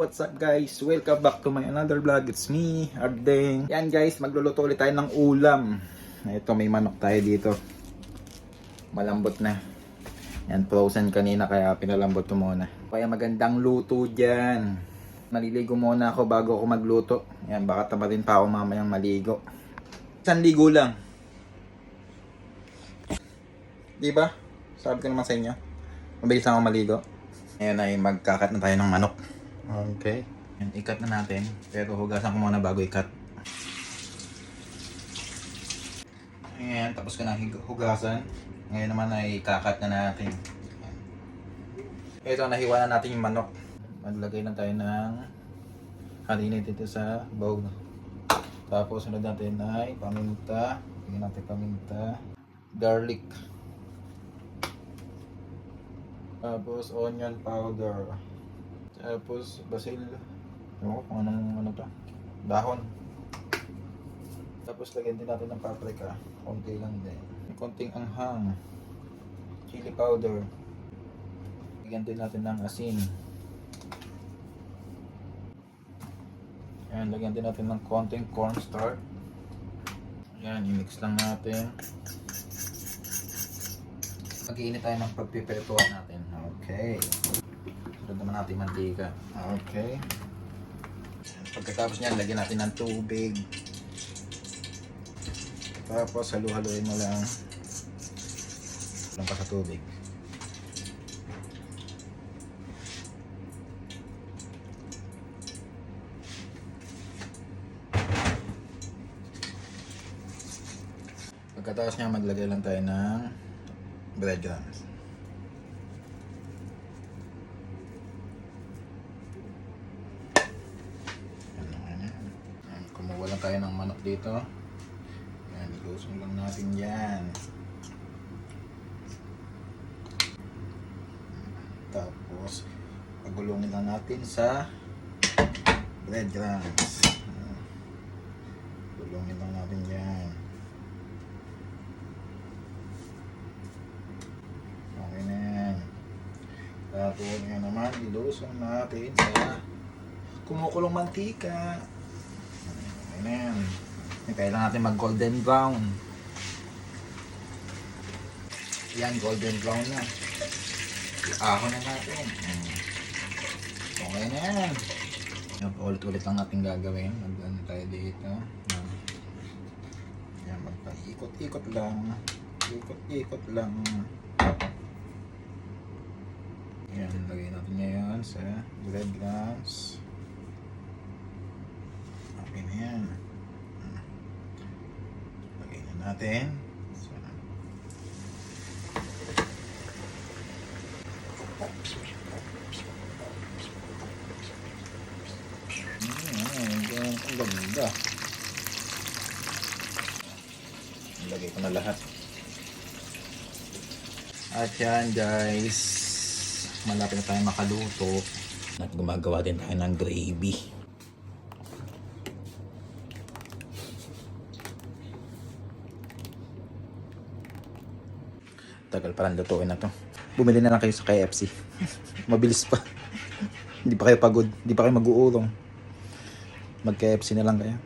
What's up guys? Welcome back to my another vlog. It's me, Ardeng. Yan guys, magluluto ulit tayo ng ulam. Ito, may manok tayo dito. Malambot na. Yan, frozen kanina kaya pinalambot ko muna. Kaya magandang luto dyan. Naliligo muna ako bago ako magluto. Yan, baka tamarin pa ako mamayang maligo. Isang ligo lang. Diba? Sabi ko naman sa inyo. Mabilis lang ako maligo. Ngayon ay magkakat na tayo ng manok. Okay. Yan, ikat na natin. Pero hugasan ko muna bago ikat. Ayan, tapos ko na hugasan. Ngayon naman ay kakat na natin. Ayan. Ito, nahiwa na natin yung manok. Maglagay na tayo ng halina dito sa bowl. Tapos sunod natin ay paminta. Tingnan natin paminta. Garlic. Tapos onion powder. Tapos basil. Ewan ko kung ano to. Dahon. Tapos lagyan din natin ng paprika. Konti lang din. Konting anghang. Chili powder. Lagyan din natin ng asin. Ayan, lagyan din natin ng konting cornstarch. Ayan, i-mix lang natin. Mag-iinit tayo ng pagpipretuan natin. Okay. Sunod naman natin mantika. Okay. Pagkatapos niyan, lagyan natin ng tubig. Tapos halu-haluin mo lang. Lang pa sa tubig. Pagkatapos niya, maglagay lang tayo ng breadcrumbs. Kumuha lang tayo ng manok dito. Yan, ilusong lang natin yan. Tapos pagulungin lang natin sa breadcrumbs. Gulungin lang natin yan. Okay na yan. Tapos yan naman, ilusong natin sa kumukulong mantika. Ayan. Kailangan natin mag golden brown. Yan, golden brown na. Ahon na natin. Okay na yan. Ulit-ulit lang natin gagawin. Mag-ano tayo dito. Yan, magpa-ikot-ikot lang. Ikot-ikot lang. Yan, lagay natin ngayon sa breadcrumbs. Okay na yan. Lagay na natin. Ang ganda. Lagay ko na lahat. At yan guys, malapit na tayo makaluto. At gumagawa din tayo ng gravy. Tagal parang lutuin na to. Bumili na lang kayo sa KFC. Mabilis pa. Hindi pa kayo pagod. Hindi pa kayo mag-uurong. Mag KFC na lang kayo.